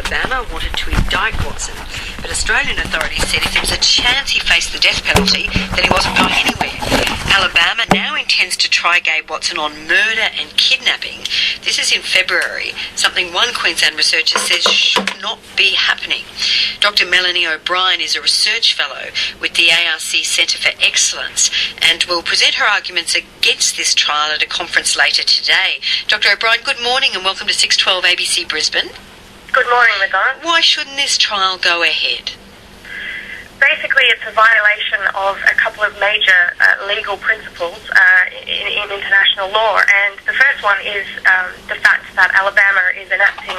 Alabama wanted to indict Watson, but Australian authorities said if there was a chance he faced the death penalty, then he wasn't going anywhere. Alabama now intends to try Gabe Watson on murder and kidnapping. This is in February, something one Queensland researcher says should not be happening. Dr Melanie O'Brien is a research fellow with the ARC Centre for Excellence and will present her arguments against this trial at a conference later today. Dr O'Brien, good morning and welcome to 612 ABC Brisbane. Good morning, Madonna. Why shouldn't this trial go ahead? Basically, it's a violation of a couple of major legal principles in international law. And the first one is the fact that Alabama is enacting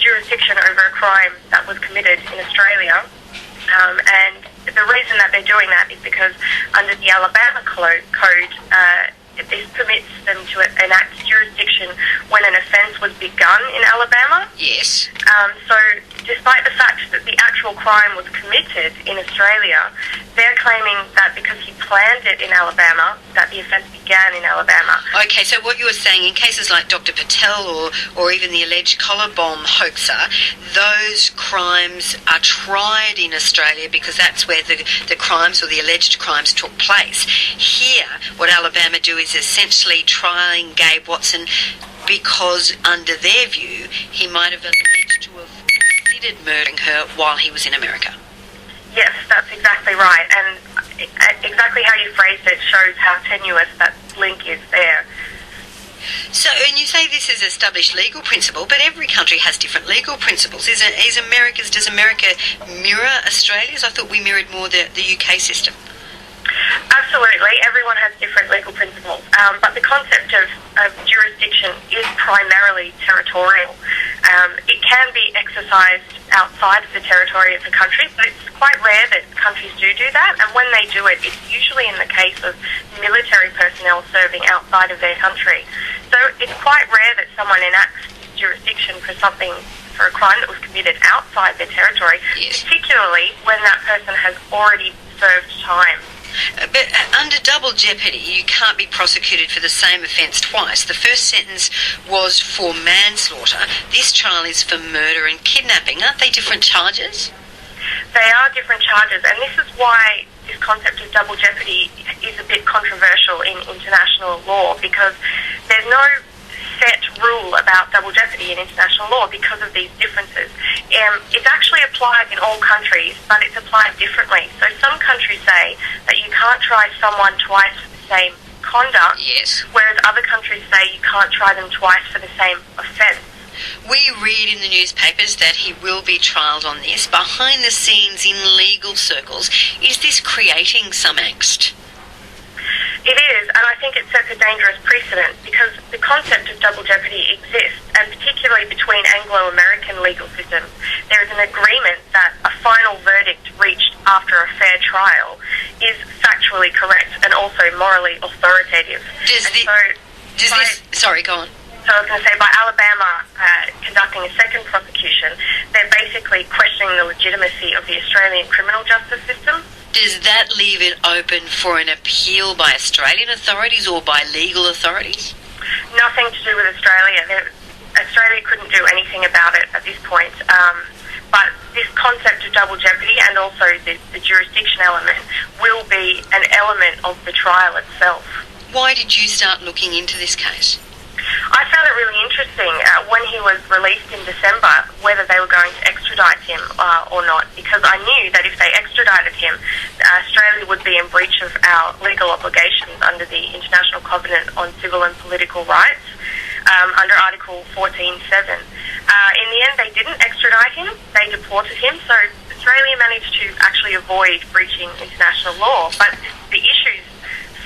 jurisdiction over a crime that was committed in Australia. And the reason that they're doing that is because under the Alabama code, this permits them to enact jurisdiction when an offence was begun in Alabama. Yes. So despite the fact that the actual crime was committed in Australia, they're claiming that because he planned it in Alabama, that the offence began in Alabama. Okay, so what you were saying, in cases like Dr Patel or even the alleged collar bomb hoaxer, those crimes are tried in Australia because that's where the crimes or the alleged crimes took place. Here, what Alabama do is essentially trying Gabe Watson because, under their view, he might have alleged to have considered murdering her while he was in America. Yes, that's exactly right. And exactly how you phrased it shows how tenuous that link is there. So, and you say this is established legal principle, but every country has different legal principles. Does America mirror Australia's? I thought we mirrored more the UK system. Absolutely. Everyone has different legal principles. But the concept of jurisdiction is primarily territorial. It can be exercised outside of the territory of the country, but it's quite rare that countries do that. And when they do it, it's usually in the case of military personnel serving outside of their country. So it's quite rare that someone enacts jurisdiction for a crime that was committed outside their territory, yes, particularly when that person has already served time. But under double jeopardy, you can't be prosecuted for the same offence twice. The first sentence was for manslaughter. This trial is for murder and kidnapping. Aren't they different charges? They are different charges, and this is why this concept of double jeopardy is a bit controversial in international law, because there's no set rule about double jeopardy in international law because of these differences. It's actually applied in all countries, but it's applied differently. So some countries say that you can't try someone twice for the same conduct, yes, whereas other countries say you can't try them twice for the same offence. We read in the newspapers that he will be trialled on this. Behind the scenes in legal circles, is this creating some angst? It is, and I think it sets a dangerous precedent because the concept of double jeopardy exists, and particularly between Anglo-American legal systems, there is an agreement that a final verdict reached after a fair trial is factually correct and also morally authoritative. Sorry, go on. So I was going to say, by Alabama conducting a second prosecution, they're basically questioning the legitimacy of the Australian criminal justice system. Does that leave it open for an appeal by Australian authorities or by legal authorities? Nothing to do with Australia. Australia couldn't do anything about it at this point. But this concept of double jeopardy and also the jurisdiction element will be an element of the trial itself. Why did you start looking into this case? I found it really interesting when he was released in December, whether they were going to extradite him or not, because I knew that if they extradited him, Australia would be in breach of our legal obligations under the International Covenant on Civil and Political Rights, under Article 14.7. In the end, they didn't extradite him, they deported him, so Australia managed to actually avoid breaching international law, but the issues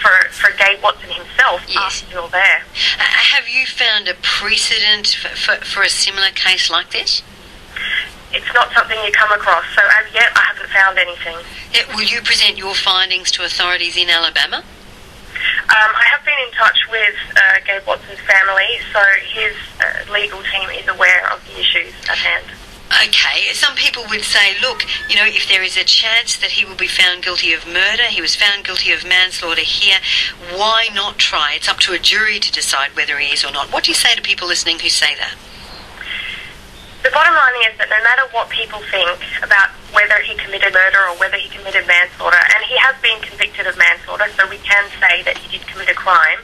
for Gabe Watson himself, yes, are still there. Have you found a precedent for a similar case like this? It's not something you come across, so as yet I haven't found anything. Will you present your findings to authorities in Alabama? I have been in touch with Gabe Watson's family, so his legal team is aware of the issues at hand. Okay, some people would say, look, if there is a chance that he will be found guilty of murder, he was found guilty of manslaughter here, why not try? It's up to a jury to decide whether he is or not. What do you say to people listening who say that? The bottom line is that no matter what people think about whether he committed murder or whether he committed manslaughter, and he has been convicted of manslaughter, so we can say that he did commit a crime,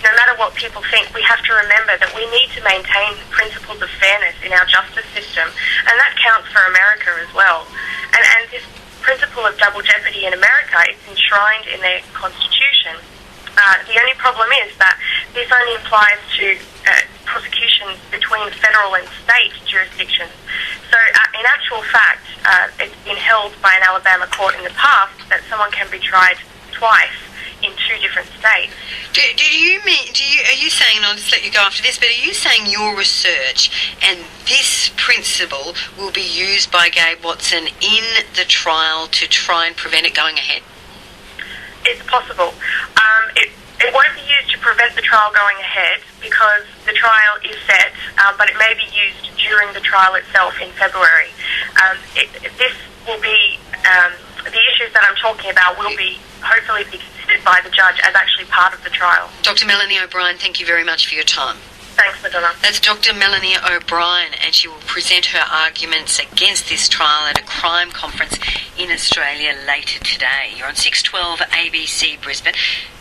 no matter what people think, we have to remember that we need to maintain principles of fairness in our justice system, and that counts for America as well. And this principle of double jeopardy in America is enshrined in their constitution. The only problem is that this only applies to prosecutions between federal and state jurisdictions. So in actual fact, it's been held by an Alabama court in the past that someone can be tried twice in two different states. Are you saying, and I'll just let you go after this, but are you saying your research and this principle will be used by Gabe Watson in the trial to try and prevent it going ahead? It's possible. It won't be used to prevent the trial going ahead because the trial is set, but it may be used during the trial itself in February. This will be, the issues that I'm talking about will be hopefully be considered by the judge as actually part of the trial. Dr Melanie O'Brien, thank you very much for your time. Thanks, Madonna. That's Dr Melanie O'Brien, and she will present her arguments against this trial at a crime conference in Australia later today. You're on 612 ABC Brisbane.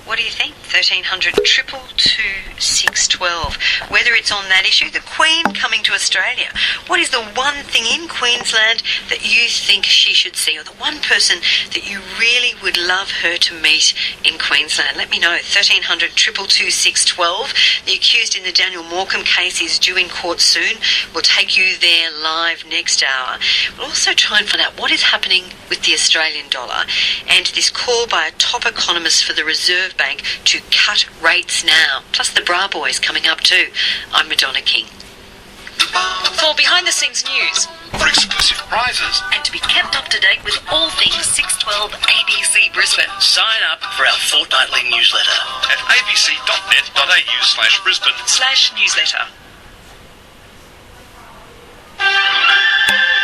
What do you think? 1300 222 612. Whether it's on that issue, the Queen coming to Australia. What is the one thing in Queensland that you think she should see, or the one person that you really would love her to meet in Queensland? Let me know. 1300 222 612. The accused in the Daniel Morecambe case is due in court soon. We'll take you there live next hour. We'll also try and find out what is happening with the Australian dollar and this call by a top economist for the Reserve Bank to cut rates now. Plus the bra boys coming up too. I'm Madonna King. For behind-the-scenes news, for exclusive prizes, and to be kept up to date with all things 612 ABC Brisbane, sign up for our fortnightly newsletter at abc.net.au/Brisbane/newsletter.